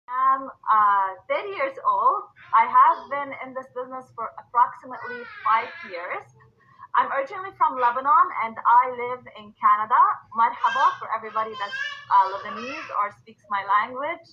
I'm 30 years old. I have been in this business for approximately 5 years. I'm originally from Lebanon and I live in Canada. Marhaba for everybody that's Lebanese or speaks my language.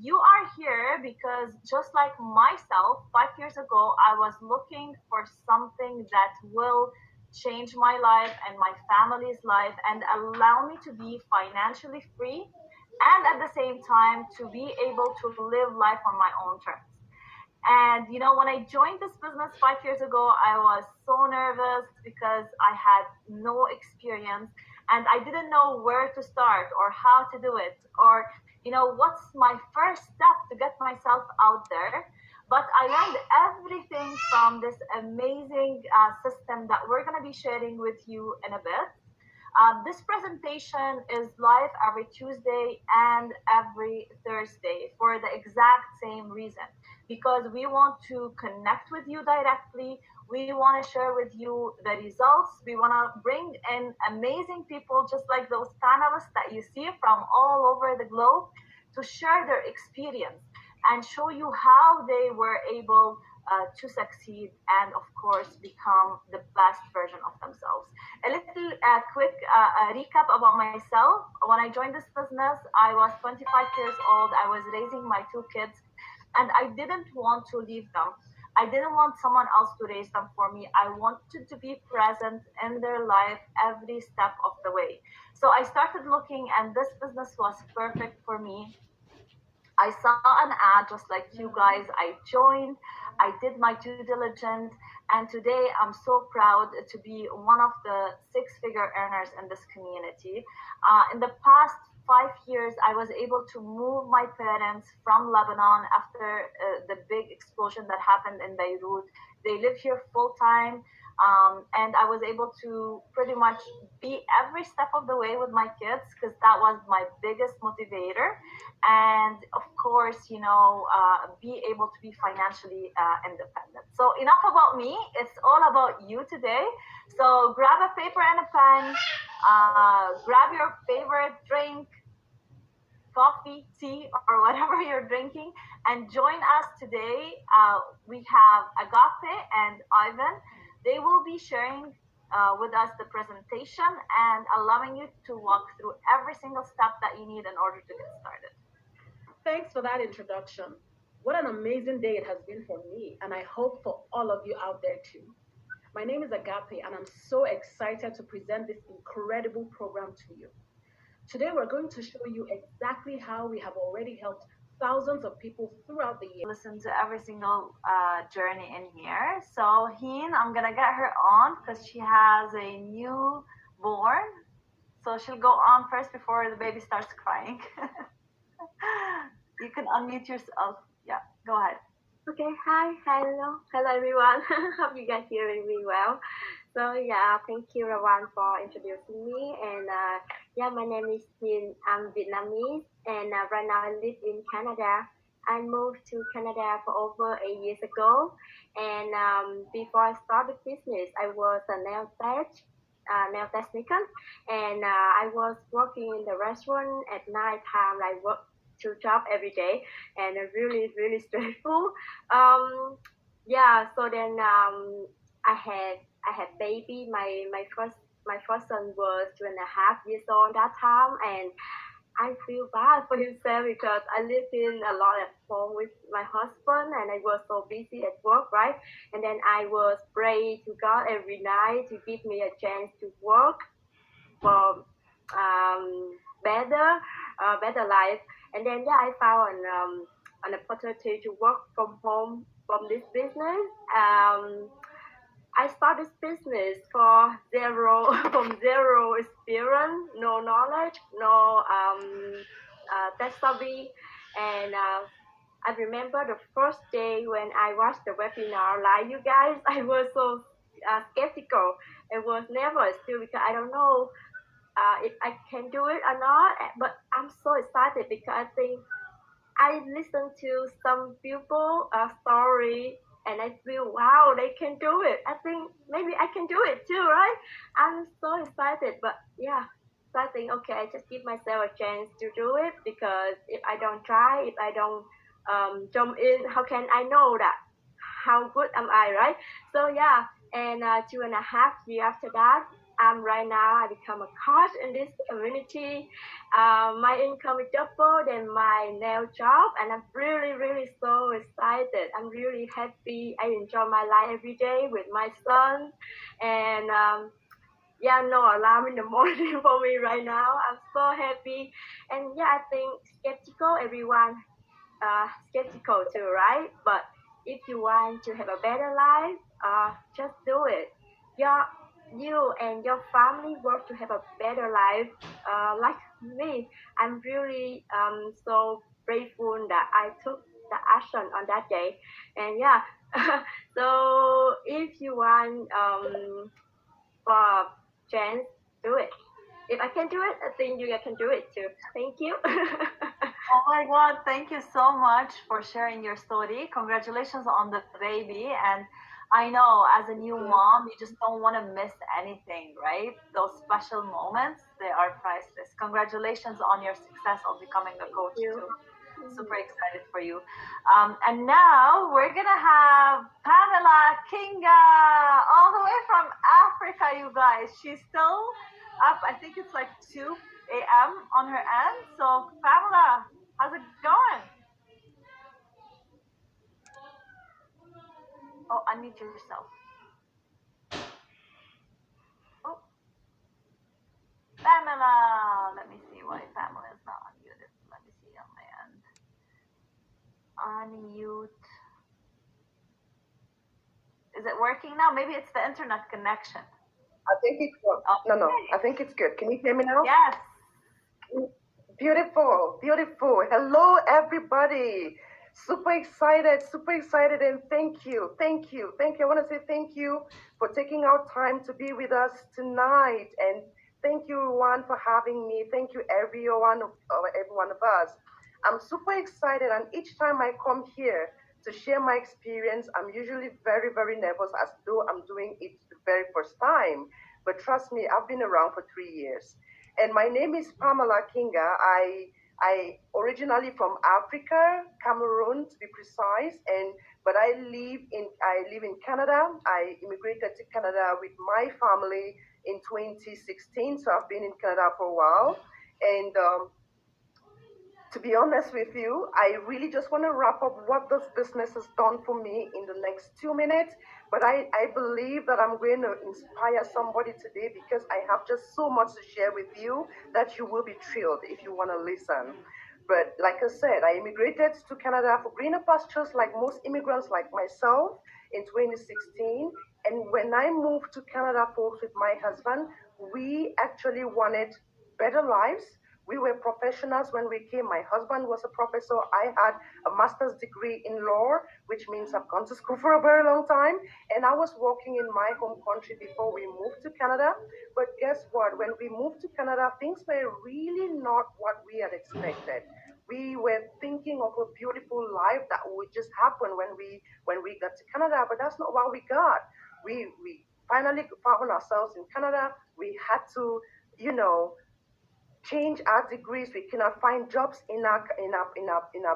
You are here because just like myself, 5 years ago, I was looking for something that will change my life and my family's life and allow me to be financially free and at the same time to be able to live life on my own terms. And when I joined this business 5 years ago, I was so nervous because I had no experience and I didn't know where to start or how to do it or what's my first step to get myself out there. But I learned everything from this amazing system that we're going to be sharing with you in a bit. This presentation is live every Tuesday and every Thursday for the exact same reason because we want to connect with you directly. We want to share with you the results. We want to bring in amazing people just like those panelists that you see from all over the globe to share their experience and show you how they were able to succeed and, of course, become the best version of themselves. A little quick recap about myself. When I joined this business, I was 25 years old. I was raising my two kids, and I didn't want to leave them. I didn't want someone else to raise them for me. I wanted to be present in their life every step of the way. So I started looking, and this business was perfect for me. I saw an ad just like you guys. I joined, I did my due diligence, and today I'm so proud to be one of the six-figure earners in this community. In the past 5 years, I was able to move my parents from Lebanon after the big explosion that happened in Beirut. They live here full time. And I was able to pretty much be every step of the way with my kids because that was my biggest motivator and of course be able to be financially independent. So enough about me, it's all about you today. So grab a paper and a pen, grab your favorite drink, coffee, tea, or whatever you're drinking, and join us today. We have Agape and Ivan. They will be sharing with us the presentation and allowing you to walk through every single step that you need in order to get started. Thanks for that introduction. What an amazing day it has been for me, and I hope for all of you out there too. My name is Agape, and I'm so excited to present this incredible program to you. Today, we're going to show you exactly how we have already helped thousands of people throughout the year. Listen to every single journey in here. So, Heen, I'm gonna get her on because she has a newborn. So she'll go on first before the baby starts crying. You can unmute yourself. Yeah, go ahead. Okay, hi, hello everyone. Hope you guys hearing me well. So yeah, thank you everyone for introducing me. And yeah, my name is Tin. I'm Vietnamese, and right now I live in Canada. I moved to Canada for over 8 years ago, and before I started business, I was a nail technician, and I was working in the restaurant at night time, like work two job every day, and really stressful. Um, yeah, so then I had I had baby. My first son was 2.5 years old that time, and I feel bad for himself because I lived in a lot at home with my husband, and I was so busy at work, right? And then I was pray to God every night to give me a chance to work for better better life. And then yeah, I found an opportunity to work from home from this business. I started this business for zero from zero experience, no knowledge, no tech savvy, and I remember the first day when I watched the webinar, like you guys, I was so skeptical. It was never still because I don't know if I can do it or not. But I'm so excited because I think I listen to some people story and I feel wow, they can do it. I think maybe I can do it too, right? I'm so excited. But yeah, So I think, okay, I just give myself a chance to do it, because if I don't try, if I don't jump in, how can I know that how good am I, right? So yeah, and 2.5 years after that, right now I become a coach in this community. My income is double than my nail job, and I'm really, really so excited. I'm really happy. I enjoy my life every day with my son, and yeah, no alarm in the morning for me right now. I'm so happy, and yeah, I think skeptical, everyone skeptical too, right? But if you want to have a better life, just do it. Your you and your family work to have a better life. Like me, I'm really so grateful that I took the action on that day, and yeah. So if you want for chance, do it. If I can do it, I think you can do it too. Thank you. Oh my God, thank you so much for sharing your story. Congratulations on the baby. And I know as a new mom, you just don't want to miss anything, right? Those special moments, they are priceless. Congratulations on your success of becoming a Thank coach you. too. Super excited for you. And now we're going to have Pamela Kinga, all the way from Africa, you guys. She's still up, I think it's like 2 a.m. on her end. So, Pamela, how's it going? Oh, unmute yourself. Oh, Pamela. Let me see why Pamela is not unmuted. Let me see on my end. Unmute. Is it working now? Maybe it's the internet connection. I think it's good. Okay. No, I think it's good. Can you hear me now? Yes. Beautiful, beautiful. Hello, everybody. Super excited, and thank you. I want to say thank you for taking out time to be with us tonight, and thank you, Juan, for having me. Thank you, every one of us. I'm super excited, and each time I come here to share my experience, I'm usually very, very nervous, as though I'm doing it the very first time. But trust me, I've been around for 3 years. And my name is Pamela Kinga. I originally from Africa, Cameroon to be precise, but I live in Canada. I immigrated to Canada with my family in 2016, so I've been in Canada for a while. And to be honest with you, I really just want to wrap up what this business has done for me in the next 2 minutes. But I believe that I'm going to inspire somebody today, because I have just so much to share with you that you will be thrilled if you want to listen. But like I said, I immigrated to Canada for greener pastures, like most immigrants like myself, in 2016. And when I moved to Canada with my husband, we actually wanted better lives. We were professionals when we came. My husband was a professor. I had a master's degree in law, which means I've gone to school for a very long time. And I was working in my home country before we moved to Canada. But guess what? When we moved to Canada, things were really not what we had expected. We were thinking of a beautiful life that would just happen when we got to Canada, but that's not what we got. We finally found ourselves in Canada. We had to, change our degrees. We cannot find jobs in our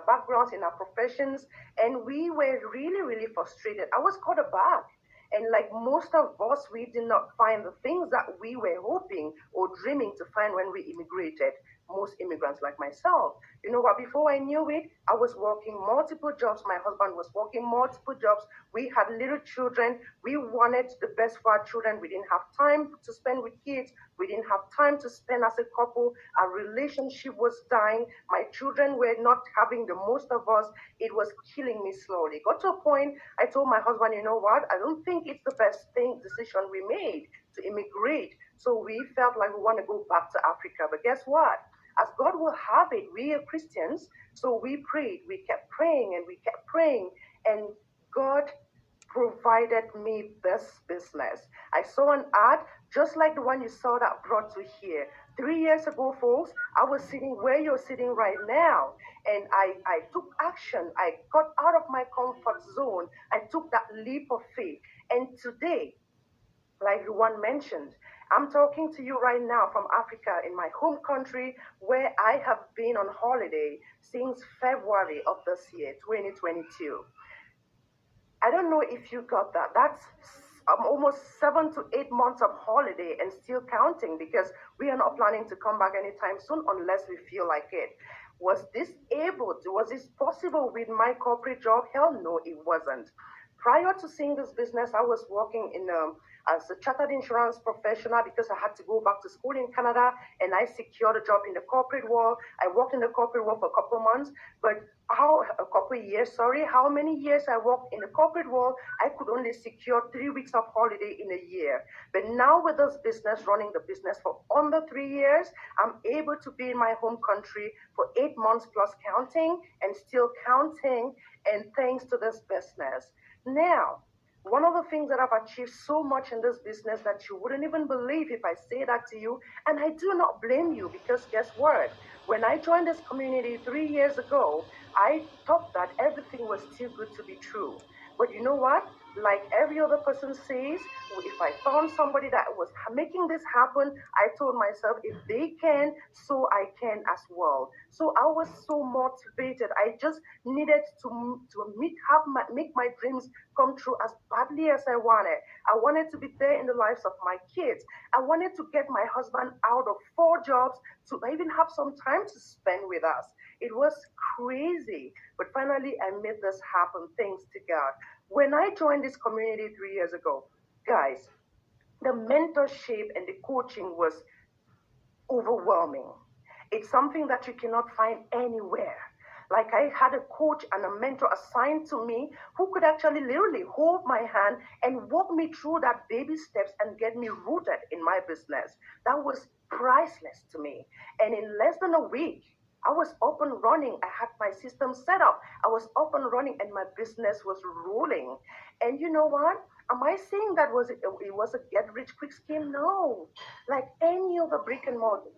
backgrounds, in our professions, and we were really, really frustrated. I was caught aback. And like most of us, we did not find the things that we were hoping or dreaming to find when we immigrated. Most immigrants like myself. You know what? Before I knew it, I was working multiple jobs. My husband was working multiple jobs. We had little children. We wanted the best for our children. We didn't have time to spend with kids. We didn't have time to spend as a couple. Our relationship was dying. My children were not having the most of us. It was killing me slowly. Got to a point, I told my husband, you know what? I don't think it's the best decision we made to immigrate. So we felt like we want to go back to Africa. But guess what? As God will have it, we are Christians, so we prayed. We kept praying and we kept praying, and God provided me this business. I saw an ad just like the one you saw that brought you here. 3 years ago, folks, I was sitting where you're sitting right now, and I took action. I got out of my comfort zone. I took that leap of faith, and today, like the one mentioned, I'm talking to you right now from Africa in my home country where I have been on holiday since February of this year, 2022. I don't know if you got that. That's almost 7 to 8 months of holiday and still counting because we are not planning to come back anytime soon unless we feel like it. Was this possible with my corporate job? Hell no, it wasn't. Prior to seeing this business, I was working as a chartered insurance professional because I had to go back to school in Canada and I secured a job in the corporate world. I worked in the corporate world for a couple of months, but a couple of years, sorry, how many years I worked in the corporate world, I could only secure 3 weeks of holiday in a year. But now with this business, running the business for under 3 years, I'm able to be in my home country for 8 months plus counting and still counting, and thanks to this business. Now, one of the things that I've achieved so much in this business that you wouldn't even believe if I say that to you, and I do not blame you because guess what? When I joined this community 3 years ago, I thought that everything was too good to be true. But you know what? Like every other person says, if I found somebody that was making this happen, I told myself, if they can, so I can as well. So I was so motivated. I just needed to make my dreams come true as badly as I wanted. I wanted to be there in the lives of my kids. I wanted to get my husband out of 4 jobs to even have some time to spend with us. It was crazy. But finally, I made this happen thanks to God. When I joined this community 3 years ago, guys, the mentorship and the coaching was overwhelming. It's something that you cannot find anywhere. Like I had a coach and a mentor assigned to me who could actually literally hold my hand and walk me through that baby steps and get me rooted in my business. That was priceless to me. And in less than a week, I was up and running. I had my system set up. I was up and running and my business was rolling. And you know what? Am I saying that it was a get rich quick scheme? No. Like any other brick and mortar,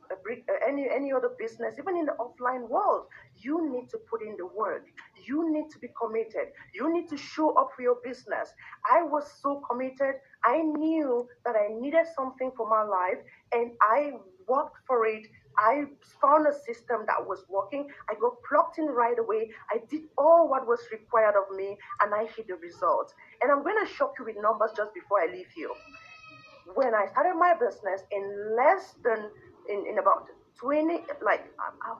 any other business, even in the offline world, you need to put in the work. You need to be committed. You need to show up for your business. I was so committed. I knew that I needed something for my life, and I worked for it. I found a system that was working. I got plugged in right away. I did all what was required of me, and I hit the results. And I'm going to shock you with numbers just before I leave you. When I started my business in less than in about 20, like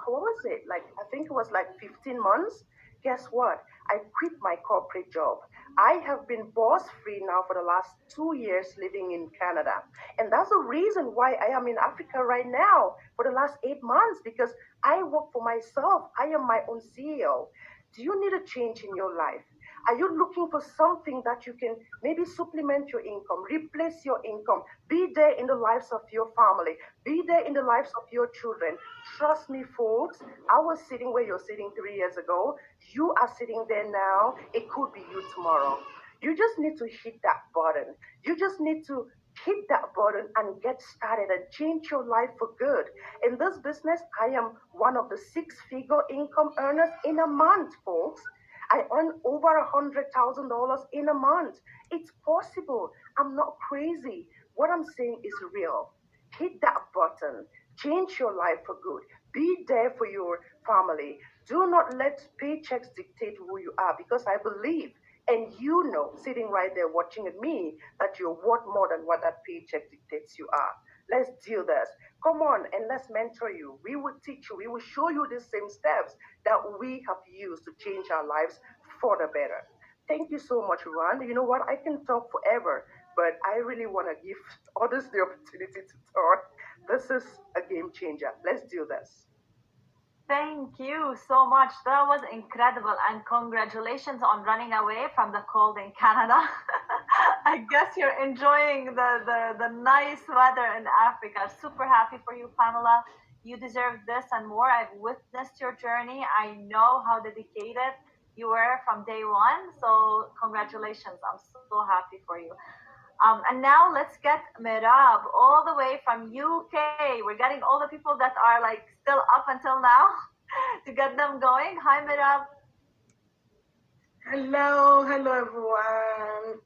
what was it? Like I think it was like 15 months. Guess what? I quit my corporate job. I have been boss free now for the last 2 years living in Canada. And that's the reason why I am in Africa right now for the last 8 months because I work for myself. I am my own CEO. Do you need a change in your life? Are you looking for something that you can maybe supplement your income, replace your income, be there in the lives of your family, be there in the lives of your children? Trust me, folks, I was sitting where you're sitting 3 years ago. You are sitting there now. It could be you tomorrow. You just need to hit that button. You just need to hit that button and get started and change your life for good. In this business, I am one of the 6-figure income earners in a month, folks. I earn over $100,000 in a month. It's possible. I'm not crazy. What I'm saying is real. Hit that button. Change your life for good. Be there for your family. Do not let paychecks dictate who you are because I believe, and you know, sitting right there watching at me, that you're worth more than what that paycheck dictates you are. Let's do this. Come on and let's mentor you. We will teach you. We will show you the same steps that we have used to change our lives for the better. Thank you so much, Ron. You know what? I can talk forever, but I really want to give others the opportunity to talk. This is a game changer. Let's do this. Thank you so much. That was incredible. And congratulations on running away from the cold in Canada. I guess you're enjoying the nice weather in Africa. Super happy for you, Pamela. You deserve this and more. I've witnessed your journey. I know how dedicated you were from day one. So congratulations. I'm so happy for you. And now let's get Mirab all the way from UK. We're getting all the people that are like still up until now to get them going. Hi, Mirab. Hello everyone.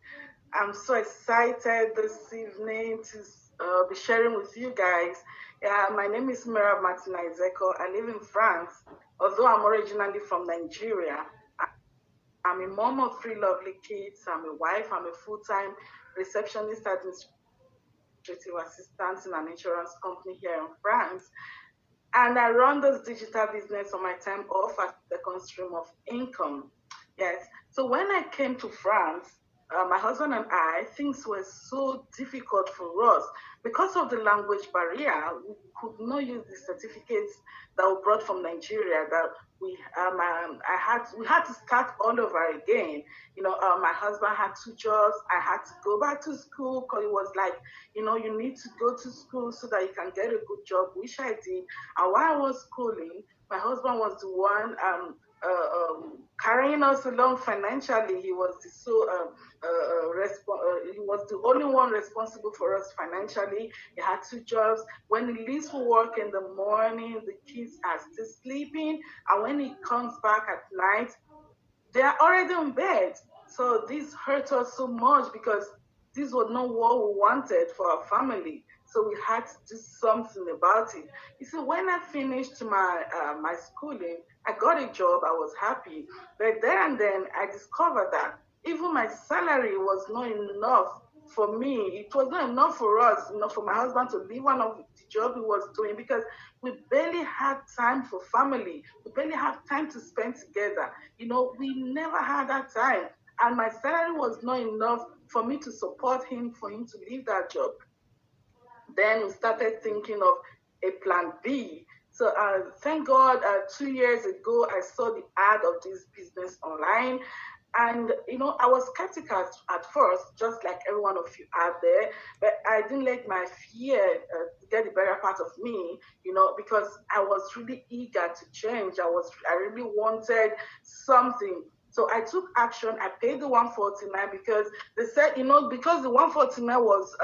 I'm so excited this evening to be sharing with you guys. Yeah, my name is Mira Martina Ezeko. I live in France, although I'm originally from Nigeria. I'm a mom of three lovely kids. I'm a wife. I'm a full-time receptionist, administrative assistant in an insurance company here in France. And I run this digital business on my time off as the second stream of income. Yes. So when I came to France, my husband and I, things were so difficult for us because of the language barrier. We could not use the certificates that were brought from Nigeria. That we had to start all over again. My husband had two jobs. I had to go back to school because it was like, you need to go to school so that you can get a good job, which I did. And while I was schooling, my husband was the one carrying us along financially. He was he was the only one responsible for us financially. He had two jobs. When he leaves for work in the morning, the kids are still sleeping, and when he comes back at night, they are already in bed. So this hurt us so much because this was not what we wanted for our family. So we had to do something about it. You see, when I finished my schooling, I got a job. I was happy, but there and then I discovered that even my salary was not enough for me. It was not enough for us, for my husband to leave one of the job he was doing because we barely had time for family. We barely had time to spend together. We never had that time. And my salary was not enough for me to support him, for him to leave that job. Then we started thinking of a plan B. So thank God, 2 years ago, I saw the ad of this business online. And, I was skeptical at first, just like every one of you out there, but I didn't let my fear get the better part of me, because I was really eager to change. I really wanted something. So I took action. I paid the 149 because they said, because the 149 was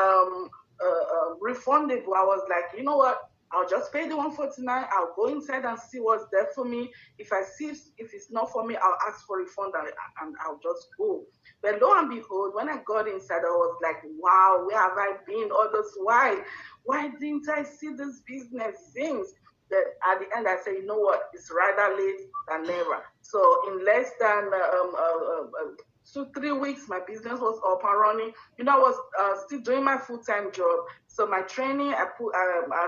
refundable. I was like, you know what? I'll just pay the 149. I'll go inside and see what's there for me. If I see if it's not for me, I'll ask for a refund and I'll just go. But lo and behold, when I got inside, I was like, wow, where have I been all this while? Why didn't I see this business things? That at the end, I said, you know what? It's rather late than never. So in less than 2-3 weeks, my business was up and running. I was still doing my full-time job. So my training, I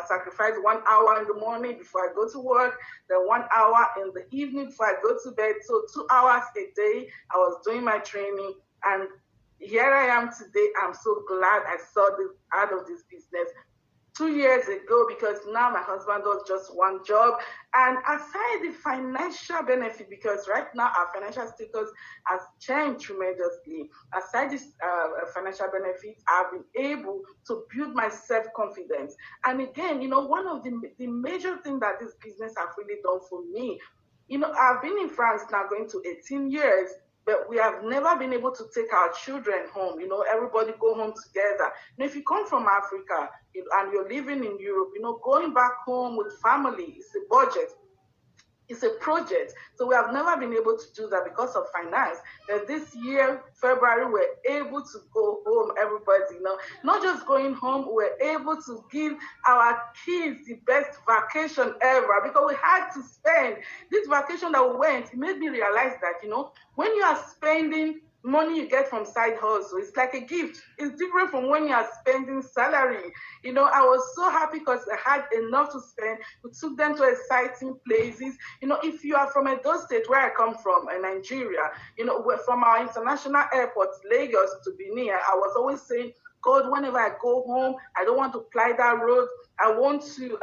sacrificed 1 hour in the morning before I go to work, then 1 hour in the evening before I go to bed. So 2 hours a day, I was doing my training. And here I am today. I'm so glad I saw this out of this business 2 years ago, because now my husband does just one job. And aside the financial benefit, because right now our financial status has changed tremendously, aside this financial benefit, I've been able to build my self-confidence. And again, one of the major things that this business has really done for me, I've been in France now going to 18 years, but we have never been able to take our children home. Everybody go home together. If you come from Africa and you're living in Europe, going back home with family is a budget. It's a project. So we have never been able to do that because of finance. But this year, February, we're able to go home, everybody, not just going home, we're able to give our kids the best vacation ever, because we had to spend this vacation that we went. It made me realize that, when you are spending money you get from side hustle, it's like a gift. It's different from when you are spending salary. I was so happy because I had enough to spend. We took them to exciting places. If you are from Edo State, where I come from, in Nigeria, from our international airport, Lagos to Benin, I was always saying, God, whenever I go home, I don't want to fly that road. I want to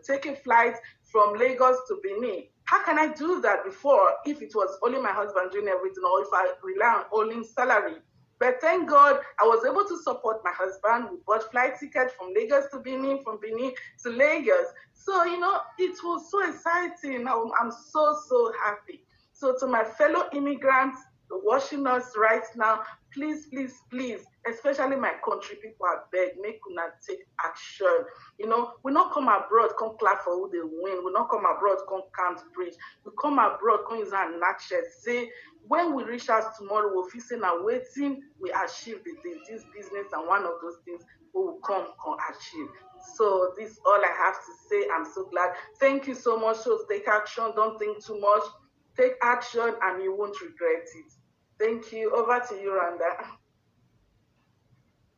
take a flight from Lagos to Benin. How can I do that before, if it was only my husband doing everything, or if I rely on only salary? But thank God, I was able to support my husband. We bought flight tickets from Lagos to Benin, from Benin to Lagos. So, it was so exciting. I'm so, so happy. So to my fellow immigrants, watching us right now, please, please, please, especially my country people, I beg, make una take action. You know, we not come abroad, come clap for who they win. We not come abroad, come count bridge. We come abroad, come use our nutshell. Say, when we reach out tomorrow, we'll feel saying, now waiting, we achieve this business, and one of those things we will come achieve. So this is all I have to say. I'm so glad. Thank you so much. So take action. Don't think too much. Take action and you won't regret it. Thank you. Over to you, Randa.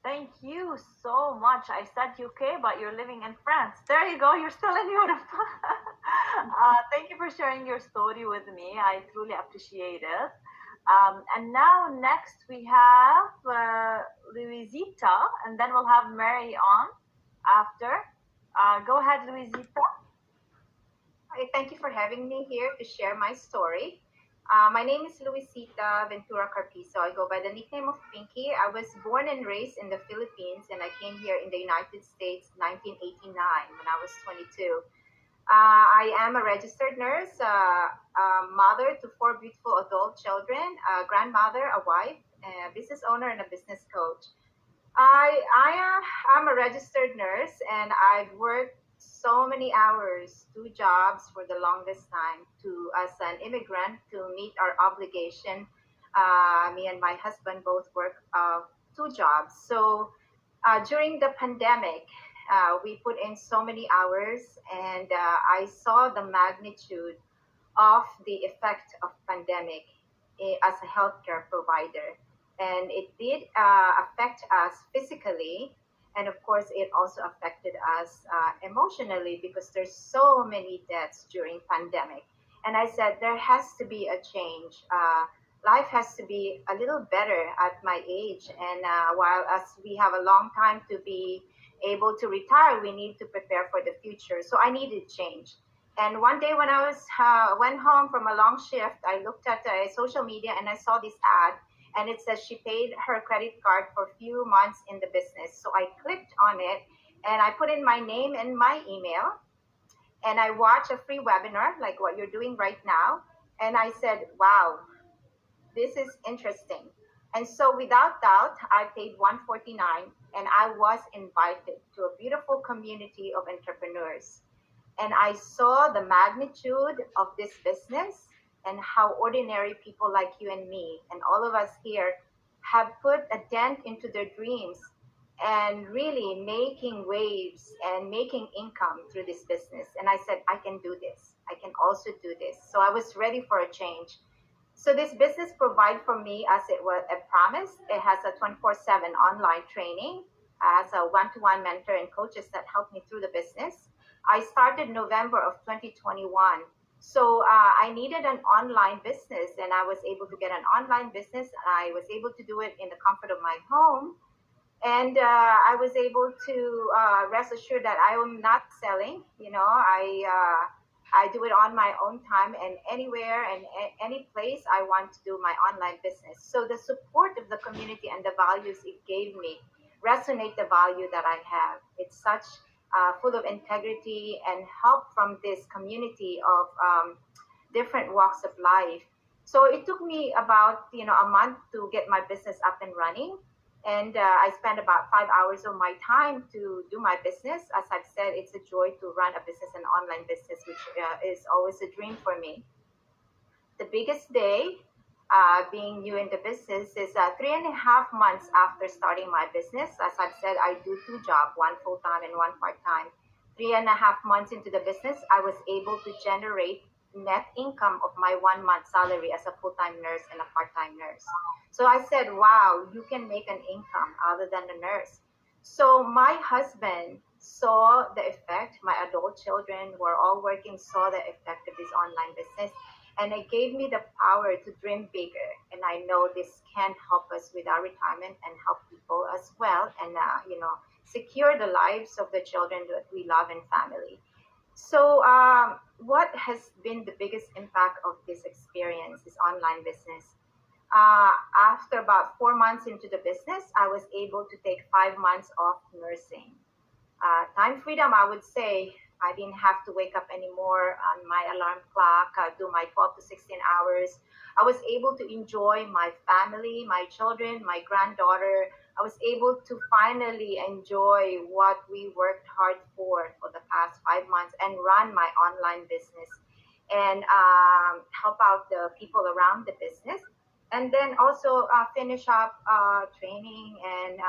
Thank you so much. I said UK, but you're living in France. There you go. You're still in Europe. Thank you for sharing your story with me. I truly appreciate it. And now next we have Luisita, and then we'll have Mary on after. Go ahead, Luisita. Hi, thank you for having me here to share my story. My name is Luisita Ventura Carpizo. I go by the nickname of Pinky. I was born and raised in the Philippines, and I came here in the United States 1989 when I was 22. I am a registered nurse, a mother to 4 beautiful adult children, a grandmother, a wife, a business owner, and a business coach. I'm a registered nurse, and I've worked so many hours, 2 jobs for the longest time, to as an immigrant to meet our obligation. Me and my husband both work 2 jobs. So during the pandemic, we put in so many hours, and I saw the magnitude of the effect of pandemic as a healthcare provider. And it did affect us physically, and of course it also affected us emotionally, because there's so many deaths during pandemic. And I said there has to be a change. Life has to be a little better at my age, and while as we have a long time to be able to retire, we need to prepare for the future. So I needed change. And one day when I was went home from a long shift, I looked at social media and I saw this ad, and it says she paid her credit card for a few months in the business. So I clicked on it and I put in my name and my email, and I watched a free webinar like what you're doing right now. And I said, wow, this is interesting. And so without doubt, I paid $149, and I was invited to a beautiful community of entrepreneurs. And I saw the magnitude of this business and how ordinary people like you and me and all of us here have put a dent into their dreams and really making waves and making income through this business. And I said, I can do this. I can also do this. So I was ready for a change. So this business provides for me, as it was promised. It has a 24/7 online training, as a one-to-one mentor and coaches that help me through the business. I started November of 2021. So I needed an online business, and I was able to get an online business. I was able to do it in the comfort of my home. And I was able to rest assured that I am not selling. You know, I do it on my own time, and anywhere and any place I want to do my online business. So the support of the community and the values it gave me resonate the value that I have. It's such full of integrity and help from this community of different walks of life. So it took me about a month to get my business up and running. And I spend about 5 hours of my time to do my business. As I've said, it's a joy to run a business, an online business, which is always a dream for me. The biggest day being new in the business is 3.5 months after starting my business. As I've said, I do 2 jobs, one full-time and one part-time. 3.5 months into the business, I was able to generate net income of my 1 month salary as a full-time nurse and a part-time nurse. So I said, wow, you can make an income other than the nurse. So my husband saw the effect. My adult children who are all working saw the effect of this online business. And it gave me the power to dream bigger. And I know this can help us with our retirement and help people as well. And, secure the lives of the children that we love and family. So what has been the biggest impact of this experience, this online business? After about 4 months into the business, I was able to take 5 months off nursing. Time freedom, I would say, I didn't have to wake up anymore on my alarm clock, do my 12 to 16 hours. I was able to enjoy my family, my children, my granddaughter. I was able to finally enjoy what we worked hard for the past 5 months and run my online business and help out the people around the business. And then also finish up training and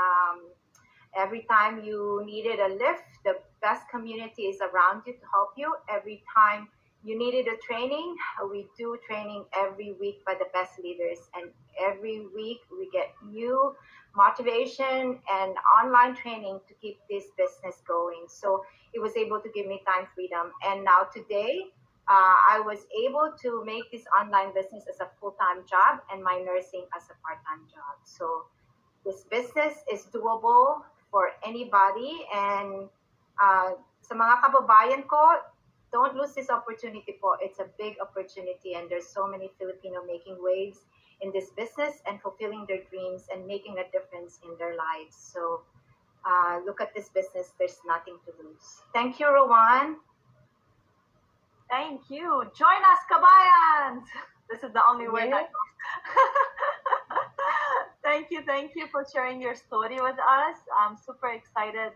every time you needed a lift, the best community is around you to help you. Every time you needed a training, we do training every week by the best leaders. And every week we get new motivation and online training to keep this business going. So it was able to give me time freedom. And now today, I was able to make this online business as a full-time job and my nursing as a part-time job. So this business is doable for anybody. And sa mga kababayan ko, don't lose this opportunity po. It's a big opportunity and there's so many Filipino making waves in this business and fulfilling their dreams and making a difference in their lives. So look at this business. There's nothing to lose. Thank you, Rowan. Thank you. Join us, kabayans. This is the only word I know. Thank you for sharing your story with us. I'm super excited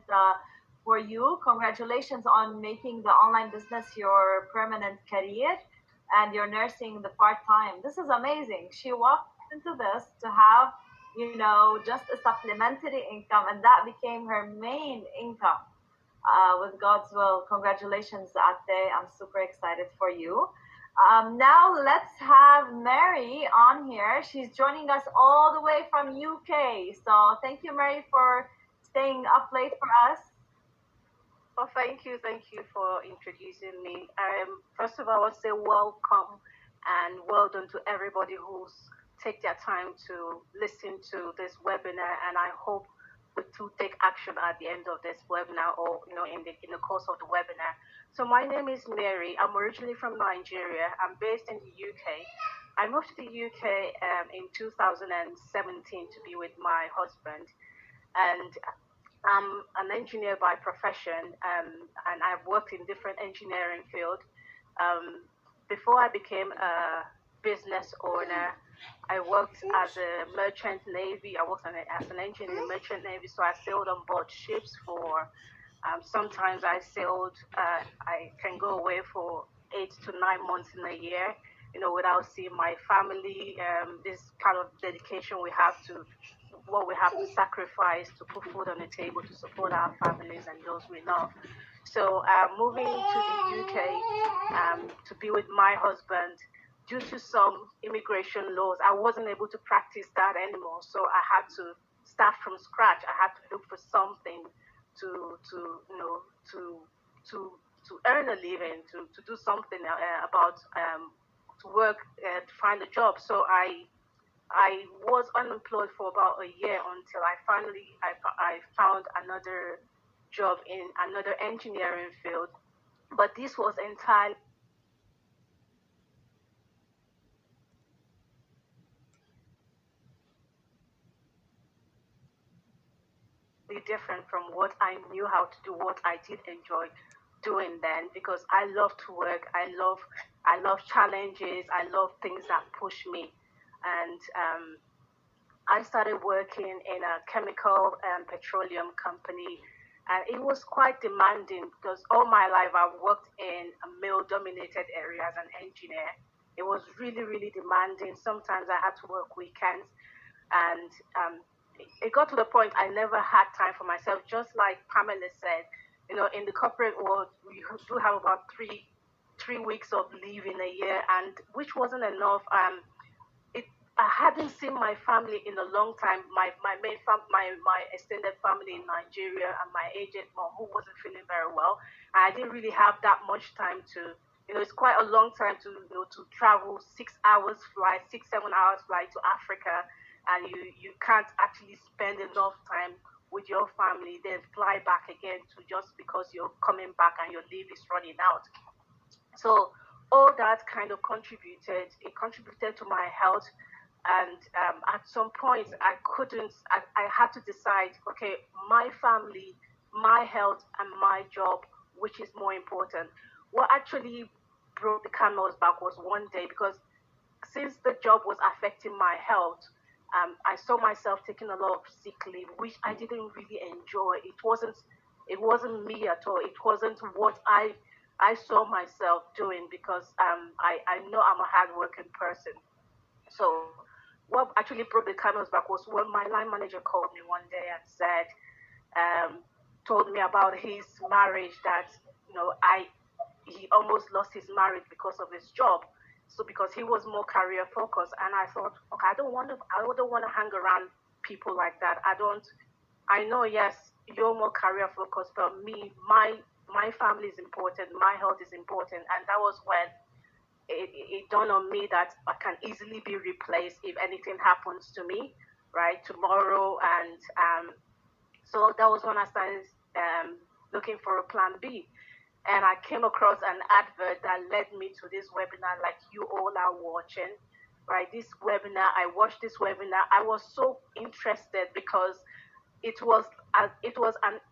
for you. Congratulations on making the online business your permanent career and your nursing the part-time. This is amazing. She walked into this to have, just a supplementary income, and that became her main income. With God's will, congratulations, Ate. I'm super excited for you. Now let's have Mary on here. She's joining us all the way from UK. So thank you, Mary, for staying up late for us. Well, thank you for introducing me. First of all, I want to say welcome and well done to everybody who's take their time to listen to this webinar, and I hope to take action at the end of this webinar or in the course of the webinar. So my name is Mary. I'm originally from Nigeria. I'm based in the UK. I moved to the UK in 2017 to be with my husband, and I'm an engineer by profession, and I've worked in different engineering fields. Before I became a business owner, I worked as a merchant navy. I worked as an engineer in the merchant navy, so I sailed on board ships for, sometimes I sailed, I can go away for 8 to 9 months in a year, without seeing my family. This kind of dedication we have to, what we have to sacrifice to put food on the table to support our families and those we love. So moving to the UK to be with my husband, due to some immigration laws, I wasn't able to practice that anymore. So I had to start from scratch. I had to look for something to earn a living, to do something about to work to find a job. So I was unemployed for about a year until I finally found another job in another engineering field. But this was entirely different from what I knew how to do, what I did enjoy doing then, because I love to work. I love challenges. I love things that push me. And I started working in a chemical and petroleum company, and it was quite demanding because all my life I've worked in male-dominated areas as an engineer. It was really, really demanding. Sometimes I had to work weekends, and it got to the point I never had time for myself. Just like Pamela said, in the corporate world, we do have about three weeks of leave in a year, and which wasn't enough. I hadn't seen my family in a long time. My extended family in Nigeria, and my aged mom who wasn't feeling very well. I didn't really have that much time to. It's quite a long time to to travel 6 hours flight, 6-7 hours flight to Africa, and you can't actually spend enough time with your family, then fly back again to just because you're coming back and your leave is running out. So all that kind of contributed. It contributed to my health. And at some point, I had to decide, okay, my family, my health, and my job, which is more important. What actually broke the camel's back was one day, because since the job was affecting my health, I saw myself taking a lot of sick leave, which I didn't really enjoy. It wasn't me at all. It wasn't what I saw myself doing, because I know I'm a hardworking person. So what actually broke the camel's back was when my line manager called me one day and said, told me about his marriage, that he almost lost his marriage because of his job. So because he was more career focused, and I thought, okay, I don't want to hang around people like that. I know, yes, you're more career focused, but me, my family is important, my health is important, and that was when it dawned on me that I can easily be replaced if anything happens to me, right, tomorrow. And so that was when I started looking for a plan B. And I came across an advert that led me to this webinar, like you all are watching, right? This webinar, I watched this webinar. I was so interested because it was an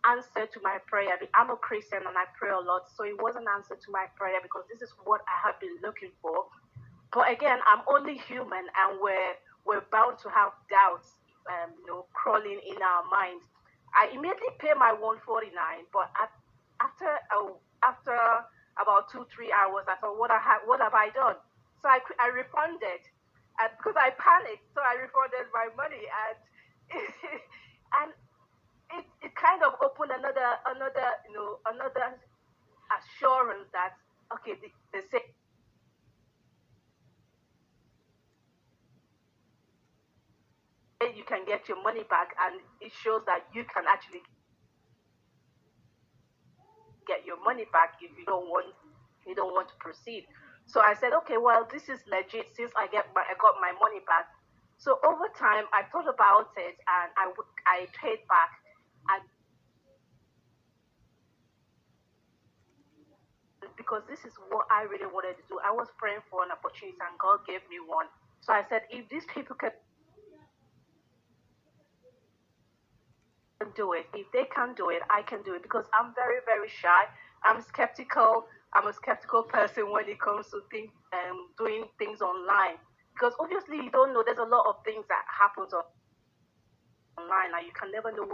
answer to my prayer. I'm a Christian and I pray a lot, so it was an answer to my prayer, because this is what I have been looking for. But again, I'm only human, and we're bound to have doubts, crawling in our minds. I immediately pay my 149, but after about 2-3 hours, I thought, what have I done? So I refunded, and because I panicked, so I refunded my money, and and it kind of opened another assurance that, okay, they say you can get your money back, and it shows that you can actually get your money back if you don't want to proceed. So I said, okay, well, this is legit, since I got my money back. So over time, I thought about it, and I paid back. And because this is what I really wanted to do, I was praying for an opportunity, and God gave me one. So I said, if these people can do it, if they can do it, I can do it, because I'm very, very shy. I'm skeptical. I'm a skeptical person when it comes to doing things online, because obviously you don't know. There's a lot of things that happens online, and you can never know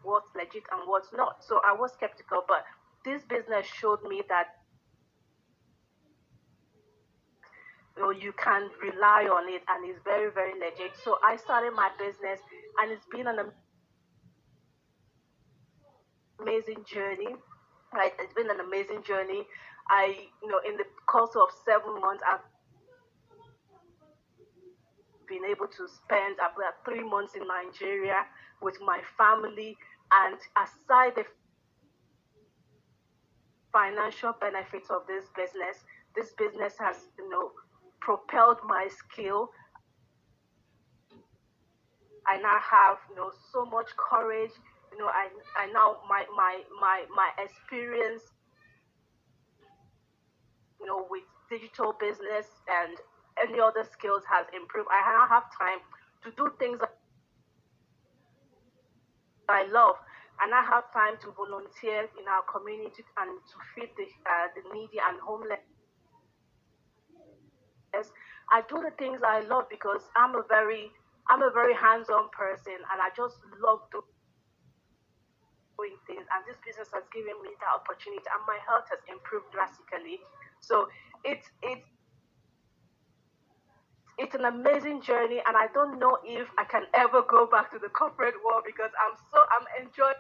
what's legit and what's not. So I was skeptical, but this business showed me that you can rely on it, and it's very, very legit. So I started my business, and it's been an amazing journey. Right, it's been an amazing journey. In the course of 7 months, I've been able to spend about 3 months in Nigeria with my family, and aside the financial benefits of this business has propelled my skill. I now have so much courage. I now my experience with digital business and any other skills has improved. I now have time to do things I love, and I have time to volunteer in our community and to feed the needy and homeless. I do the things I love because I'm a very hands-on person, and I just love doing things. And this business has given me that opportunity, and my health has improved drastically. So it's an amazing journey, and I don't know if I can ever go back to the corporate world, because I'm enjoying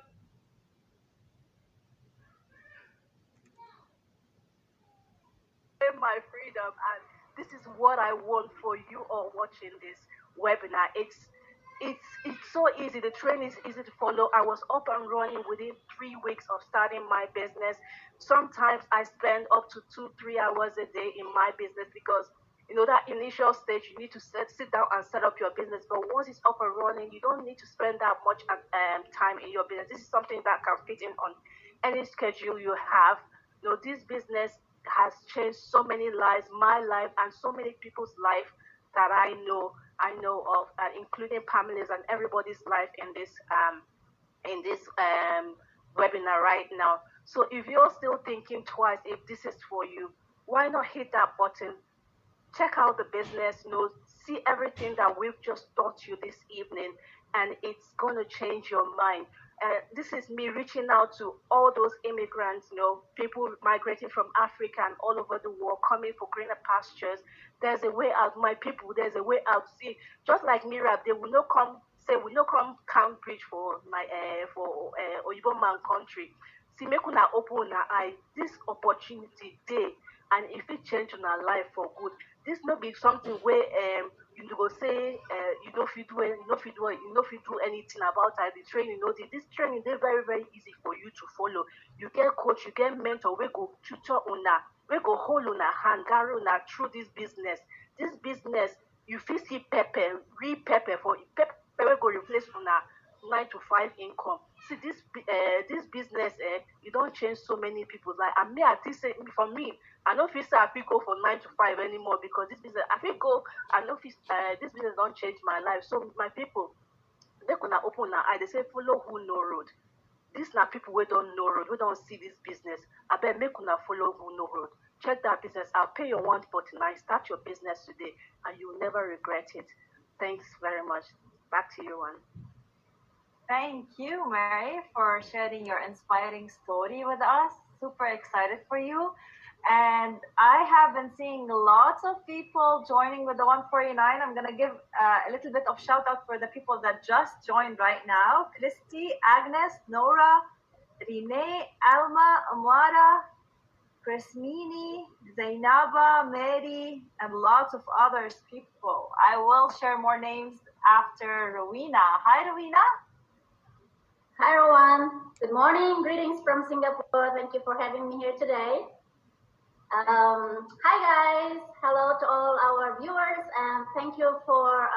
my freedom, and this is what I want for you all watching this webinar. It's so easy. The training is easy to follow. I was up and running within 3 weeks of starting my business. Sometimes I spend up to 2-3 hours a day in my business, because that initial stage, you need to sit down and set up your business. But once it's up and running, you don't need to spend that much time in your business. This is something that can fit in on any schedule you have. This business has changed so many lives, my life, and so many people's life that I know of, including Pamela's and everybody's life in this webinar right now. So if you're still thinking twice if this is for you, why not hit that button? Check out the business, see everything that we've just taught you this evening, and it's going to change your mind. This is me reaching out to all those immigrants, people migrating from Africa and all over the world, coming for greener pastures. There's a way out, my people. There's a way out. See, just like Mira, they will not come. Say we not come count bridge for my Oyibo man country. See, make una open una eye. This opportunity day, and if it change una life for good, this not be something where you go say you don't fit do anything about it. The training, this training they very very easy for you to follow. You get coach, you get mentor, we go tutor una, we go hold una hand, carry una through this business. This business you fit see pepper, real pepper for pepper we go replace una 9 to 5 income. See this business, you don't change so many people's life. And me, I think say for me, I don't feel say I feel go for 9 to 5 anymore because this business I feel go. I know this business don't change my life. So my people, they gonna open their eye. They say follow who know road. These are people we don't know road. We don't see this business. I bet make una follow who know road. Check that business. I'll pay your 149. Start your business today, and you'll never regret it. Thanks very much. Back to you, Juan. Thank you, Mary, for sharing your inspiring story with us. Super excited for you. And I have been seeing lots of people joining with the 149. I'm going to give a little bit of shout out for the people that just joined right now. Christy, Agnes, Nora, Renee, Alma, Amara, Krismini, Zainaba, Mary, and lots of others people. I will share more names after Rowena. Hi, Rowena. Hi, everyone. Good morning. Greetings from Singapore. Thank you for having me here today. Hi, guys. Hello to all our viewers, and thank you for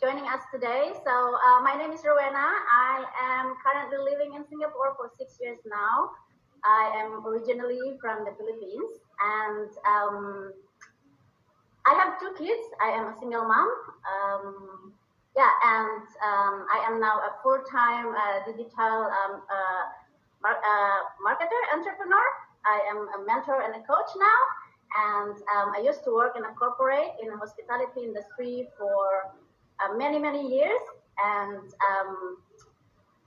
joining us today. So my name is Rowena. I am currently living in Singapore for 6 years now. I am originally from the Philippines, and I have 2 kids. I am a single mom. I am now a full-time digital marketer, entrepreneur. I am a mentor and a coach now. And I used to work in a corporate in the hospitality industry for many, many years. And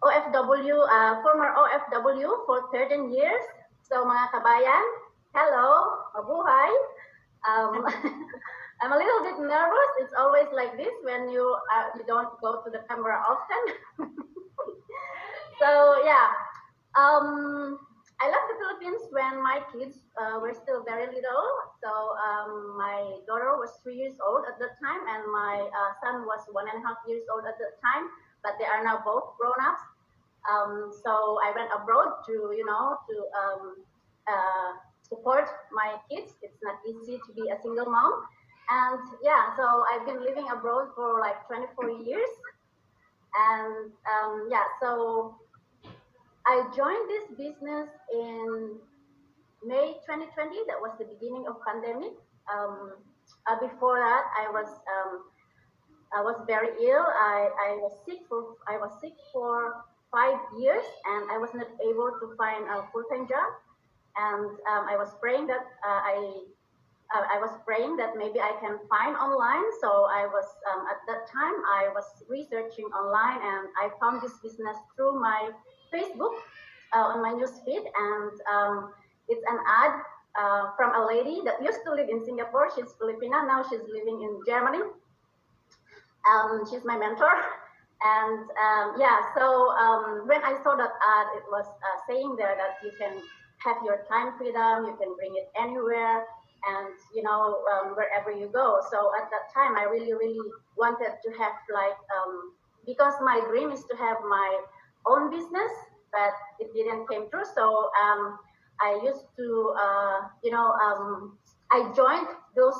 OFW, former OFW for 13 years. So mga kabayan, hello, mabuhay. I'm a little bit nervous. It's always like this when you don't go to the camera often. So yeah, I left the Philippines when my kids were still very little. So my daughter was 3 years old at that time, and my son was 1.5 years old at that time. But they are now both grown-ups. So I went abroad to support my kids. It's not easy to be a single mom. And yeah, so I've been living abroad for like 24 years. And so I joined this business in May 2020. That was the beginning of pandemic. Before that, I was very ill. I was sick for 5 years, and I was not able to find a full-time job. And I was praying that I was praying that maybe I can find online. So I was at that time I was researching online, and I found this business through my Facebook on my newsfeed, and it's an ad from a lady that used to live in Singapore. She's Filipina, now she's living in Germany. She's my mentor, and when I saw that ad, it was saying there that you can have your time freedom, you can bring it anywhere, and wherever you go. So at that time, I really wanted to have because my dream is to have my own business, but it didn't came true. So I used to I joined those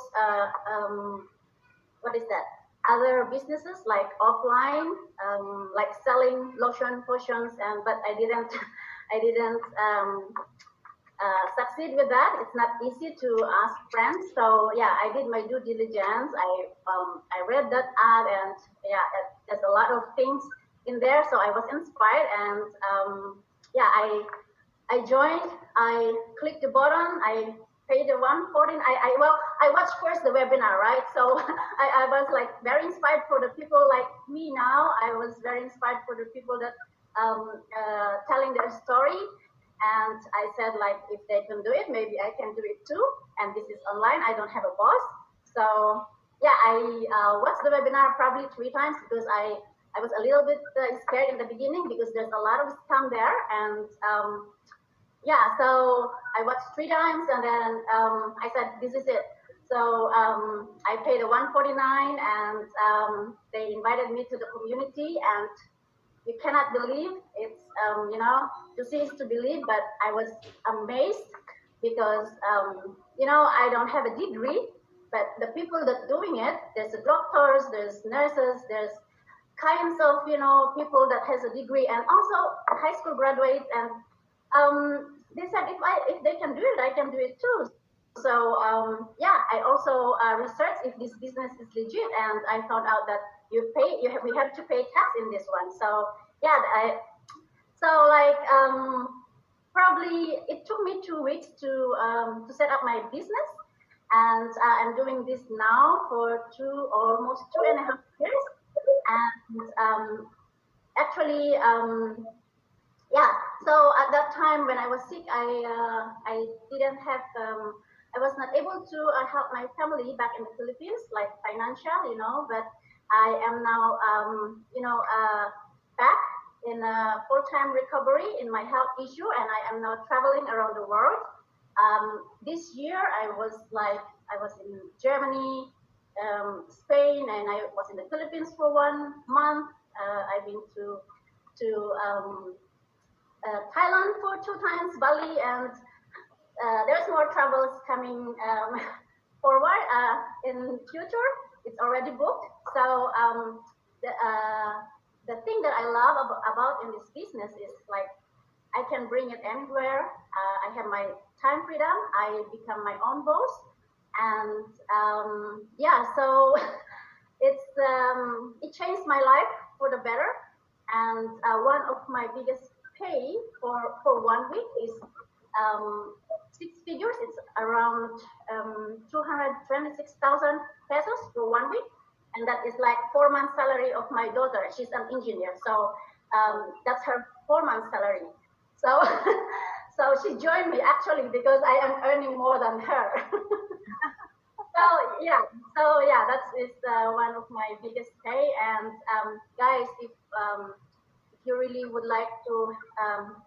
other businesses like offline, like selling lotion, potions, but I didn't succeed with that. It's not easy to ask friends. So yeah, I did my due diligence. I read that ad, and yeah, there's a lot of things in there. So I was inspired, and I joined, I clicked the button, I paid the 114. I watched first the webinar, right? So I was like very inspired for the people like me now. I was very inspired for the people that telling their story. And I said, like, if they can do it, maybe I can do it too. And this is online. I don't have a boss. So yeah, I watched the webinar probably 3 times because I was a little bit scared in the beginning because there's a lot of scam there. And yeah, so I watched 3 times and then I said, this is it. So I paid a 149 and they invited me to the community, and you cannot believe it's, to see is to believe, but I was amazed because, I don't have a degree, but the people that doing it, there's doctors, there's nurses, there's kinds of, people that has a degree and also high school graduates. And they said, if they can do it, I can do it too. So yeah, I also researched if this business is legit, and I found out that we have to pay tax in this one. So yeah, probably it took me 2 weeks to set up my business, and I'm doing this now for almost 2.5 years, and actually. Yeah, so at that time when I was sick, I didn't have, I was not able to help my family back in the Philippines, like financial, but I am now, back in a full-time recovery in my health issue, and I am now traveling around the world. This year I was in Germany, Spain, and I was in the Philippines for 1 month. I've been to Thailand for 2 times, Bali, and there's more travels coming forward in future. It's already booked. So the thing that I love about in this business is like I can bring it anywhere. I have my time freedom. I become my own boss, and yeah, so it changed my life for the better. And one of my biggest pay for 1 week is 6 figures. It's around 226,000 pesos for 1 week, and that is like 4 months salary of my daughter. She's an engineer, so that's her 4 months salary. So so she joined me actually because I am earning more than her. So yeah, that is one of my biggest pay. And guys, if you really would like to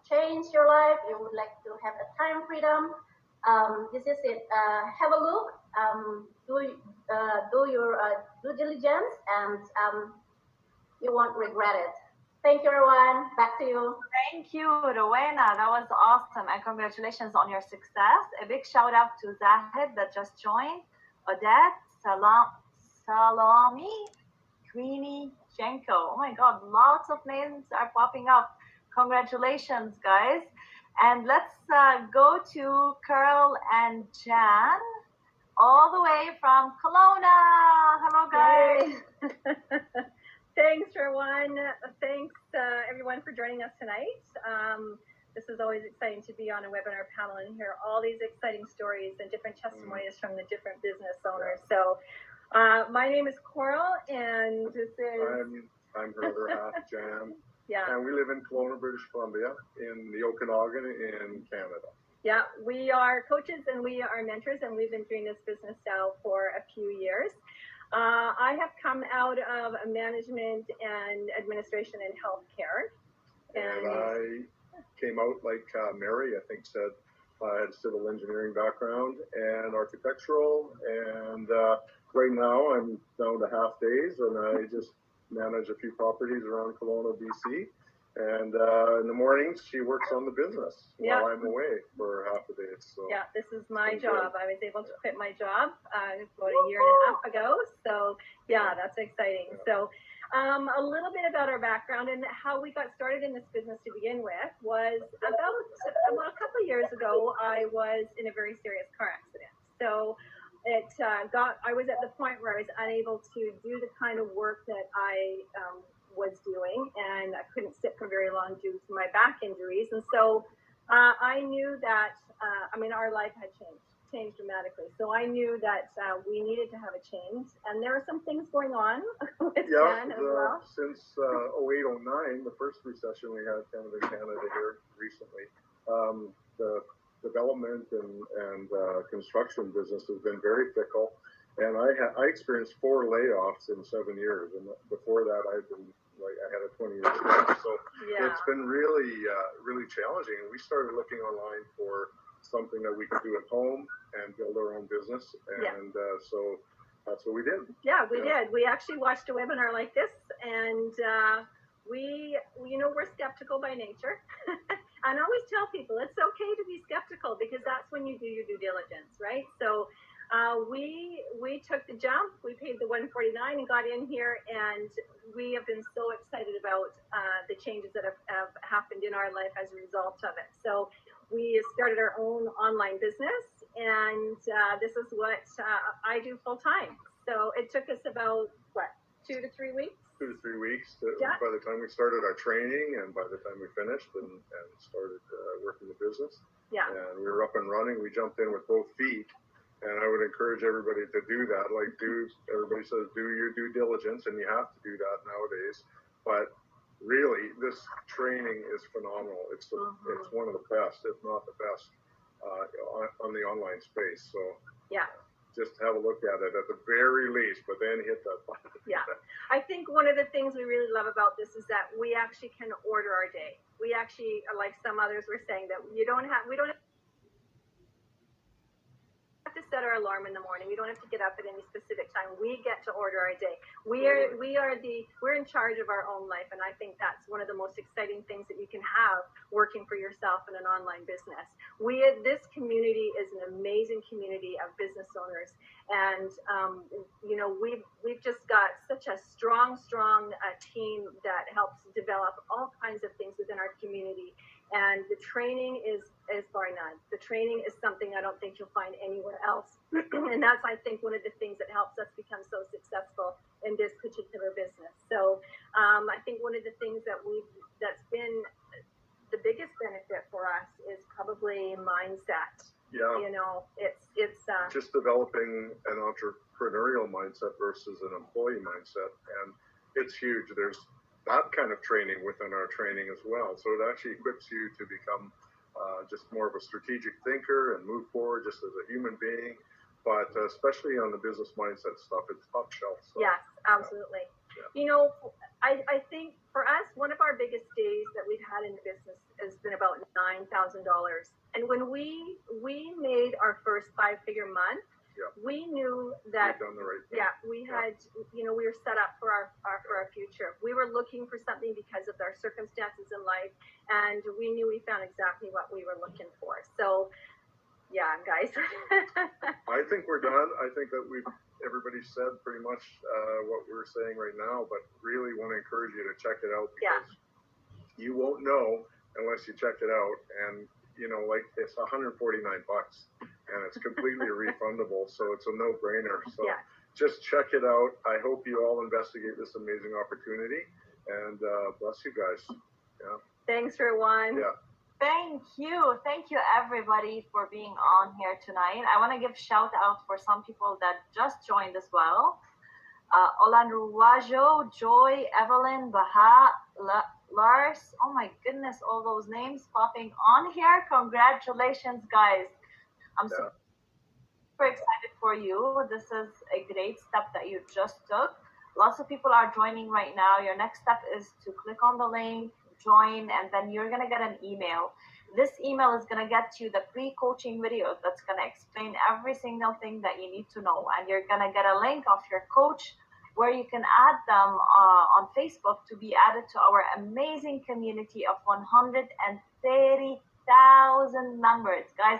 change your life, you would like to have a time freedom, this is it. Have a look, do your due diligence, and you won't regret it. Thank you, everyone. Back to you. Thank you, Rowena. That was awesome, and congratulations on your success. A big shout out to Zahid that just joined, Odette, Salami, Queenie, Jenko. Oh my God, lots of names are popping up. Congratulations, guys. And let's go to Carl and Jan, all the way from Kelowna. Hello, guys. Thanks, Rowan. Thanks, everyone, for joining us tonight. This is always exciting to be on a webinar panel and hear all these exciting stories and different testimonies from the different business owners. So my name is Coral, and this is... I'm her other half, Jan. Yeah. And we live in Kelowna, British Columbia, in the Okanagan in Canada. Yeah, we are coaches and we are mentors, and we've been doing this business now for a few years. I have come out of management and administration in healthcare. And I came out like Mary, I think, said. I had civil engineering background and architectural, and right now I'm down to half days, and I just manage a few properties around Kelowna, BC. And in the mornings, she works on the business while I'm away for half a day. So yeah, this is my job. I was able to quit my job about a year and a half ago. So yeah, that's exciting. So a little bit about our background and how we got started in this business to begin with was about a couple of years ago. I was in a very serious car accident. So I was at the point where I was unable to do the kind of work that I was doing, and I couldn't sit for very long due to my back injuries. And so I knew that, our life had changed dramatically. So I knew that we needed to have a change. And there are some things going on with Ken as well. Since 08, 09, the first recession we had Canada here recently, the development and construction business has been very fickle. And I experienced 4 layoffs in 7 years. And before that, I had a 20-year stretch. So it's been really, really challenging. And we started looking online for something that we could do at home and build our own business. And so that's what we did. Yeah, we did. We actually watched a webinar like this, and we're skeptical by nature. And I always tell people it's okay to be skeptical, because that's when you do your due diligence, right? So we took the jump. We paid the $149 and got in here, and we have been so excited about the changes that have happened in our life as a result of it. So we started our own online business, and this is what I do full time. So it took us about 2 to 3 weeks. 2 to 3 weeks by the time we started our training and by the time we finished and started working the business. Yeah. And we were up and running. We jumped in with both feet. And I would encourage everybody to do that. Everybody says, do your due diligence, and you have to do that nowadays. But really, this training is phenomenal. It's one of the best, if not the best, on the online space. So just have a look at it at the very least, but then hit that button. Yeah. I think one of the things we really love about this is that we actually can order our day. We actually, like some others were saying, that we don't have to set our alarm in the morning. We don't have to get up at any specific time. We get to order our day. We're in charge of our own life, and I think that's one of the most exciting things that you can have working for yourself in an online business. This community is an amazing community of business owners, and we've just got such a strong team that helps develop all kinds of things within our community. And the training is bar none. The training is something I don't think you'll find anywhere else. And that's, I think, one of the things that helps us become so successful in this particular business. So I think one of the things that's been the biggest benefit for us is probably mindset. Yeah. It's just developing an entrepreneurial mindset versus an employee mindset. And it's huge. There's that kind of training within our training as well. So it actually equips you to become just more of a strategic thinker and move forward just as a human being. But especially on the business mindset stuff, it's top shelf stuff. Yes, absolutely. Yeah. I think for us, one of our biggest days that we've had in the business has been about $9,000. And when we made our first 5-figure month, we knew that we've done the right thing. We had, we were set up for our future. We were looking for something because of our circumstances in life, and we knew we found exactly what we were looking for. So, yeah, guys. I think we're done. I think that everybody said pretty much what we're saying right now, but really want to encourage you to check it out, because you won't know unless you check it out. And it's $149 and it's completely refundable, so it's a no-brainer. So just check it out. I hope you all investigate this amazing opportunity, and bless you guys. Yeah. Thanks, Rowan. Yeah. Thank you everybody for being on here tonight. I want to give shout out for some people that just joined as well. Olan Ruwajo, Joy, Evelyn, Baha, Lars. Oh my goodness, all those names popping on here. Congratulations, guys. I'm super excited for you. This is a great step that you just took. Lots of people are joining right now. Your next step is to click on the link, join, and then you're going to get an email. This email is going to get you the pre-coaching videos that's going to explain every single thing that you need to know. And you're going to get a link of your coach where you can add them on Facebook to be added to our amazing community of 130,000 members. Guys,